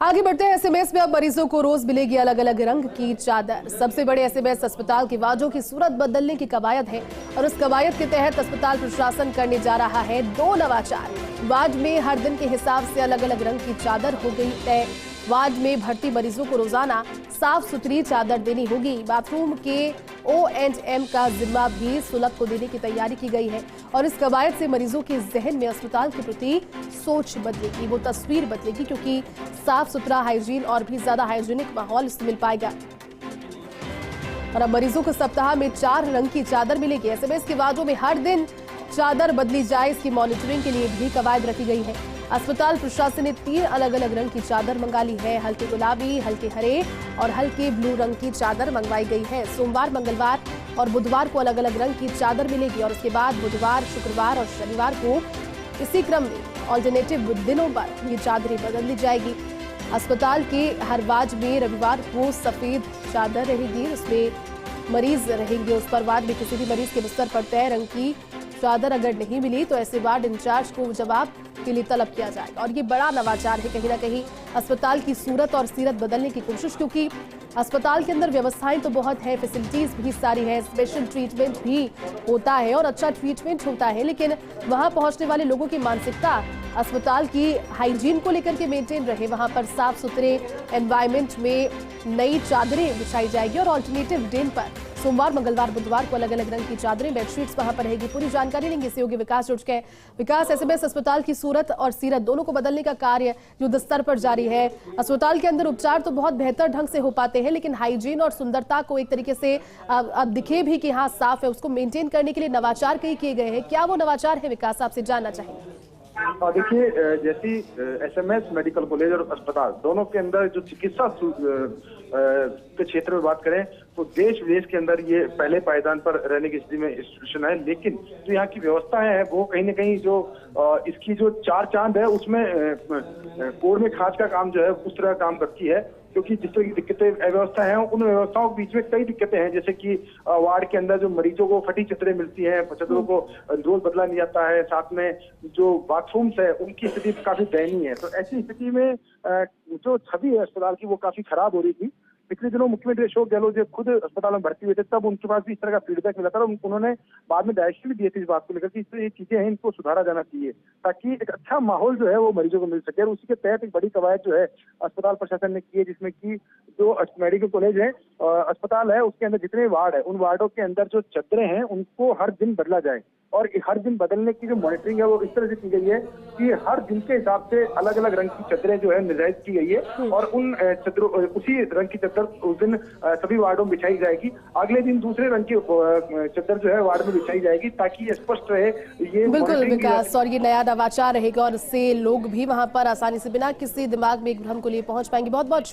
आगे बढ़ते हैं। एसएमएस में अब मरीजों को रोज मिलेगी अलग अलग रंग की चादर। सबसे बड़े एसएमएस अस्पताल के वार्डों की सूरत बदलने की कवायद है और उस कवायद के तहत अस्पताल प्रशासन करने जा रहा है 2 नवाचार। वार्ड में हर दिन के हिसाब से अलग अलग रंग की चादर हो गई तय। वार्ड में भर्ती मरीजों को रोजाना साफ सुथरी चादर देनी होगी। बाथरूम के O&M का जिम्मा भी सुलभ को देने की तैयारी की गई है और इस कवायद से मरीजों के जहन में अस्पताल के प्रति सोच बदलेगी, वो तस्वीर बदलेगी, क्योंकि साफ सुथरा हाइजीन और भी ज्यादा हाइजीनिक माहौल इससे मिल पाएगा। और अब मरीजों को सप्ताह में 4 रंग की चादर मिलेगी। एसएमएस के वार्डों में हर दिन चादर बदली जाए, इसकी मॉनिटरिंग के लिए भी कवायद रखी गई है। अस्पताल प्रशासन ने 3 अलग अलग रंग की चादर मंगा ली है। हल्के गुलाबी, हल्के हरे और हल्के ब्लू रंग की चादर मंगवाई गई है। सोमवार, मंगलवार और बुधवार को अलग अलग रंग की चादर मिलेगी और उसके बाद बुधवार, शुक्रवार और शनिवार को इसी क्रम में ऑल्टरनेटिव दिनों पर ये चादरें बदल दी जाएगी। अस्पताल के हर वार्ड में रविवार को सफेद चादर रहेगी, उसमें मरीज रहेंगे। उस पर वार्ड में किसी भी मरीज के बिस्तर पर तय रंग की चादर अगर नहीं मिली तो ऐसे वार्ड इंचार्ज को जवाब के लिए तलब किया जाएगा। और ये बड़ा नवाचार है, कहीं ना कहीं अस्पताल की सूरत और सीरत बदलने की कोशिश, क्योंकि अस्पताल के अंदर व्यवस्थाएं तो बहुत है, फैसिलिटीज भी सारी है, स्पेशल ट्रीटमेंट भी होता है और अच्छा ट्रीटमेंट होता है, लेकिन वहां पहुंचने वाले लोगों की मानसिकता अस्पताल की हाइजीन को लेकर के मेंटेन रहे। वहां पर साफ सुथरे एनवायरमेंट में नई चादरें बिछाई जाएगी और ऑल्टरनेटिव दिन पर सोमवार, मंगलवार, बुधवार को अलग अलग रंग की चादरें, बेडशीट्स वहां पर रहेगी। पूरी जानकारी लेंगे सहयोगी विकास जुड़ चुके हैं। विकास, एसएमएस अस्पताल की सूरत और सीरत दोनों को बदलने का कार्य युद्ध स्तर पर जारी है। अस्पताल के अंदर उपचार तो बहुत बेहतर ढंग से हो पाते हैं, लेकिन हाइजीन और सुंदरता को एक तरीके से अब दिखे भी कि हाँ साफ है, उसको मेंटेन करने के लिए नवाचार कई किए गए हैं। क्या वो नवाचार है विकास, आपसे जानना चाहेंगे। देखिए, जैसी एसएमएस मेडिकल कॉलेज और अस्पताल दोनों के अंदर जो चिकित्सा के क्षेत्र में बात करें तो देश विदेश के अंदर ये पहले पायदान पर रहने की स्थिति में इंस्टीट्यूशन है, लेकिन जो यहाँ की व्यवस्था है वो कहीं ना कहीं जो इसकी जो 4 चांद है उसमें कोड में खास का काम जो है उस तरह काम करती है, क्योंकि जिस तरह की दिक्कतें व्यवस्था है उन व्यवस्थाओं के बीच में कई दिक्कतें हैं, जैसे कि वार्ड के अंदर जो मरीजों को फटी चदरें मिलती हैं, चदरों को रोज बदला नहीं जाता है, साथ में जो बाथरूम्स है उनकी स्थिति काफी दयनीय है। तो ऐसी स्थिति में जो छवि है अस्पताल की वो काफी खराब हो रही थी। पिछले दिनों मुख्यमंत्री अशोक गहलोत जब खुद अस्पताल में भर्ती हुए थे तब उनके पास भी इस तरह का फीडबैक मिला था और उन्होंने बाद में डायरेक्शन भी दिए थे इस बात को लेकर कि इस तरह ये चीजें हैं इनको सुधारा जाना चाहिए ताकि एक अच्छा माहौल जो है वो मरीजों को मिल सके। और उसी के तहत एक बड़ी कवायद जो है अस्पताल प्रशासन ने की है, जिसमें कि जो मेडिकल कॉलेज है अस्पताल है उसके अंदर जितने वार्ड है उन वार्डों के अंदर जो चदरें हैं उनको हर दिन बदला जाए और हर दिन बदलने की जो मॉनिटरिंग है वो इस तरह से की गई है कि हर दिन के हिसाब से अलग अलग रंग की चदरें जो है निर्धारित की गई है और उन चदरों उसी रंग की चद्दर उस दिन सभी वार्डों में बिछाई जाएगी। अगले दिन दूसरे रंग की चद्दर जो है वार्ड में बिछाई जाएगी ताकि ये स्पष्ट रहे। ये बिल्कुल विकास, और ये नया नवाचार रहेगा और इससे लोग भी वहां पर आसानी से बिना किसी दिमाग में एक भ्रम को लिए पहुंच पाएंगे। बहुत बहुत